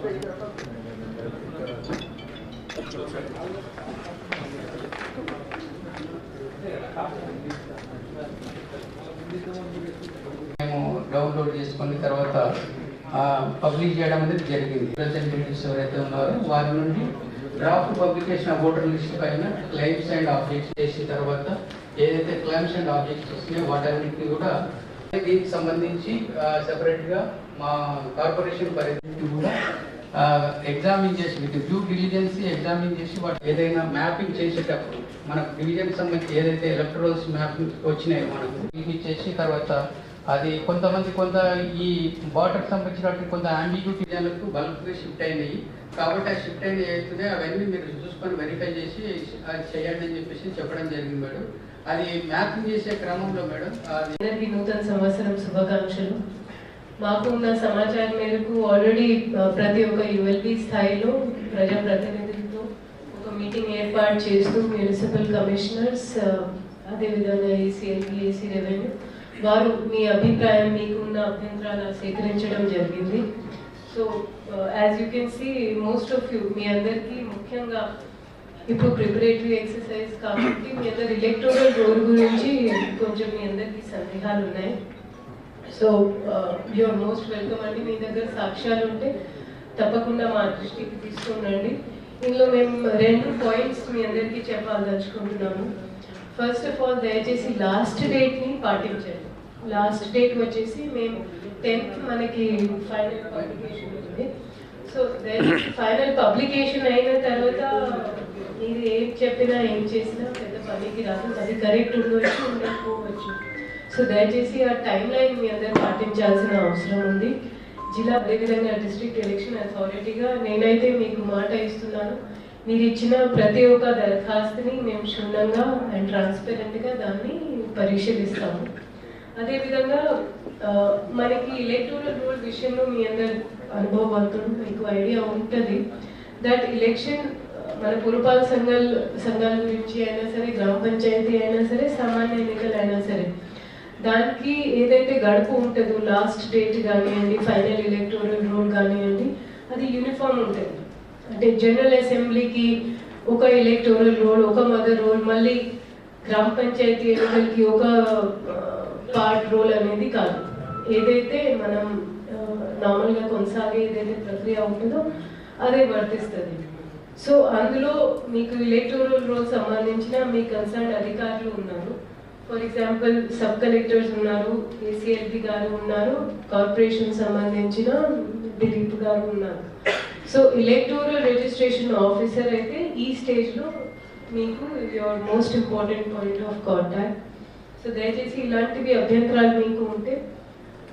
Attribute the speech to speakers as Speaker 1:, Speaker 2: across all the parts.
Speaker 1: మేము డౌన్లోడ్ చేసుకున్న తర్వాత పబ్లిష్ చేయడం అనేది జరిగింది. రిప్రజెంటేటివ్స్ ఎవరైతే ఉన్నారో వారి నుండి డ్రాఫ్ట్ పబ్లికేషన్ ఓటర్ లిస్ట్ పైన క్లెయిమ్స్ అండ్ ఆబ్జెక్ట్స్ చేసిన తర్వాత ఏదైతే క్లెయిమ్స్ అండ్ ఆబ్జెక్ట్స్ వస్తున్నాయో వాటన్నిటిని కూడా దీనికి సంబంధించి సెపరేట్గా మా కార్పొరేషన్ పరిధి కూడా ఎగ్జామిన్ చేసి విత్ డ్యూ డిలిజెన్స్ ఎగ్జామిన్ చేసి వాటి ఏదైనా మ్యాపింగ్ చేసేటప్పుడు మనకు డివిజన్ సంబంధించి ఏదైతే ఎలక్ట్రల్స్ మ్యాపింగ్ వచ్చినాయో మనకు చేసి తర్వాత అది కొంత ఈ బార్డర్ సంబంధించినటువంటి కొంత అంబిగ్యూటీ జనాలకు బల్క్గా షిఫ్ట్ అయినాయి. కాబట్టి ఆ షిఫ్ట్ అయిన అవుతున్నాయి అవన్నీ మీరు చూసుకొని వెరిఫై చేసి అది చేయండి అని చెప్పేసి చెప్పడం జరిగింది మేడం. అది మ్యాపింగ్ చేసే క్రమంలో మేడం
Speaker 2: అందరికీ నూతన సంవత్సరం శుభాకాంక్షలు. మాకు ఉన్న సమాచారం మేరకు ఆల్రెడీ ప్రతి ఒక్క యుఎల్బి స్థాయిలో ప్రజాప్రతినిధులతో ఒక మీటింగ్ ఏర్పాటు చేస్తూ మున్సిపల్ కమిషనర్స్ అదేవిధంగా ఏసీఎల్బి ఏసీ రెవెన్యూ వారు మీ అభిప్రాయం మీకున్న అభ్యంతరాలు సేకరించడం జరిగింది. So as you can see most of you మీ అందరికీ ముఖ్యంగా ఇప్పుడు ప్రిపరేటరీ ఎక్సర్సైజ్ కాబట్టి మీ అందరు ఎలక్టోరల్ రోల్ గురించి కొంచెం మీ అందరికీ సందేహాలు ఉన్నాయి. సో యూఆర్ మోస్ట్ వెల్కమ్ అండి. మీ దగ్గర సాక్ష్యాలు ఉంటే తప్పకుండా మా దృష్టికి తీసుకురండి. ఇందులో మేము 2 పాయింట్స్ మీ అందరికీ చెప్పాలదలుచుకుంటున్నాము. ఫస్ట్ ఆఫ్ ఆల్ దయచేసి లాస్ట్ డేట్ని పాటించండి. లాస్ట్ డేట్ వచ్చేసి మేము 10th మనకి ఫైనల్ పబ్లికేషన్ ఉంది. సో దయచేసి ఫైనల్ పబ్లికేషన్ అయిన తర్వాత మీరు ఏం చెప్పినా ఏం చేసినా పెద్ద పనికి రాదు. అది కరెక్ట్ ఉండవచ్చు ఉండకపోవచ్చు. సో దయచేసి ఆ టైం లైన్ మీ అందరూ పాటించాల్సిన అవసరం ఉంది. జిల్లా అదేవిధంగా డిస్ట్రిక్ట్ ఎలక్షన్ అథారిటీగా నేనైతే మీకు మాట ఇస్తున్నాను, మీరు ఇచ్చిన ప్రతి ఒక్క దరఖాస్తుని మేము క్షుణ్ణంగా అండ్ ట్రాన్స్పరెంట్గా దాన్ని పరిశీలిస్తాము. అదేవిధంగా మనకి ఎలక్టోరల్ రోల్ విషయంలో మీ అందరు అనుభవవంతులు మీకు ఐడియా ఉంటుంది దట్ ఎలక్షన్ మన పురపాలక సంఘాల గురించి అయినా సరే, గ్రామ పంచాయతీ అయినా సరే, సామాన్య ఎన్నికలు అయినా సరే, దానికి ఏదైతే గడుపు ఉంటుందో లాస్ట్ డేట్ కానివ్వండి, ఫైనల్ ఎలక్టోరల్ రోల్ కానివ్వండి, అది యూనిఫామ్ ఉంటుంది. అంటే జనరల్ అసెంబ్లీకి ఒక ఎలక్టోరల్ రోల్, ఒక మదర్ రోల్, మళ్ళీ గ్రామ పంచాయతీ ఎన్నికలకి ఒక పార్ట్ రోల్ అనేది కాదు. ఏదైతే మనం నార్మల్గా కొనసాగే ఏదైతే ప్రక్రియ ఉంటుందో అదే వర్తిస్తుంది. సో అందులో మీకు ఎలక్టోరల్ రోల్ సంబంధించిన మీ కన్సర్న్ అధికారులు ఉన్నారు. ఫర్ ఎగ్జాంపుల్ సబ్ కలెక్టర్స్ ఉన్నారు, ఏసీఎల్బి గారు ఉన్నారు, కార్పొరేషన్ సంబంధించిన దిలీప్ గారు ఉన్నారు. సో ఎలక్టోరల్ రిజిస్ట్రేషన్ ఆఫీసర్ అయితే ఈ స్టేజ్లో మీకు your most important point of contact. So దయచేసి ఇలాంటివి అభ్యంతరాలు మీకు ఉంటే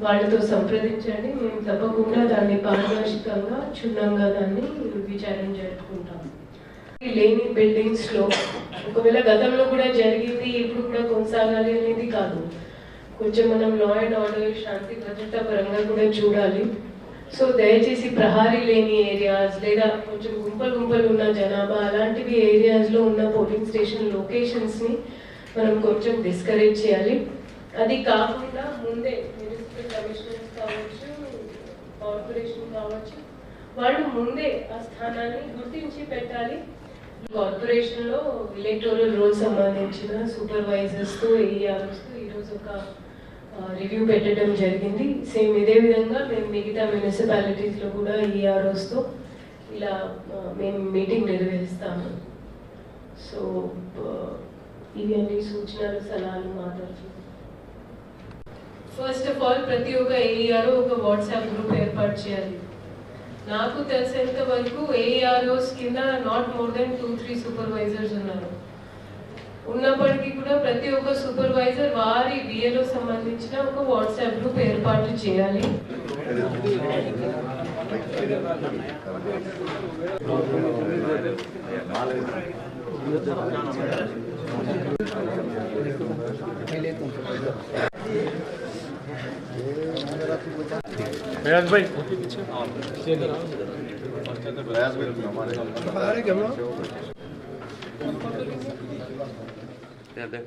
Speaker 2: వాళ్ళతో సంప్రదించండి. మేము తప్పకుండా దాన్ని పారదర్శకంగా క్షుణ్ణంగా దాన్ని విచారణ జరుపుకుంటాం. లేని బిల్డింగ్స్లో ఒకవేళ గతంలో కూడా జరిగింది, ఇప్పుడు కూడా కొనసాగాలి అనేది కాదు. కొంచెం మనం లా అండ్ ఆర్డర్, శాంతి భద్రత పరంగా కూడా చూడాలి. సో దయచేసి ప్రహారీ లేని ఏరియాస్ లేదా కొంచెం గుంపలు ఉన్న జనాభా అలాంటివి ఏరియాస్లో ఉన్న పోలింగ్ స్టేషన్ లొకేషన్స్ని మనం కొంచెం డిస్కరేజ్ చేయాలి. అది కాకుండా ముందే మున్సిపల్ కమిషనర్స్ కావచ్చు, కార్పొరేషన్ కావచ్చు, వాళ్ళు ముందే ఆ స్థానాన్ని గుర్తించి పెట్టాలి. కార్పొరేషన్లో ఎలక్టోరల్ రోల్ సంబంధించిన సూపర్వైజర్స్తో, ఏఆర్ఓస్తో ఈరోజు ఒక రివ్యూ పెట్టడం జరిగింది. సేమ్ ఇదే విధంగా మేము మిగతా మున్సిపాలిటీస్లో కూడా ఈఆర్ఓస్తో ఇలా మేము మీటింగ్ నిర్వహిస్తాము. సో ఇవి అన్ని సూచనలు, సలహాలు మాట్లాడుతున్నాం. ఫస్ట్ ఆఫ్ ఆల్ ప్రతి ఒక్క ఏఈఆర్ఓ ఒక వాట్సాప్ గ్రూప్ ఏర్పాటు చేయాలి. నాకు తెలిసేంత వరకు ఏఈఆర్ఓస్ కింద నాట్ మోర్ దెన్ 2-3 సూపర్వైజర్స్ ఉన్నారు. ఉన్నప్పటికీ కూడా ప్రతి ఒక్క సూపర్వైజర్ వారి బిఏలో సంబంధించిన ఒక వాట్సాప్ గ్రూప్ ఏర్పాటు చేయాలి.
Speaker 3: प्रयास भाई प्रयास भाई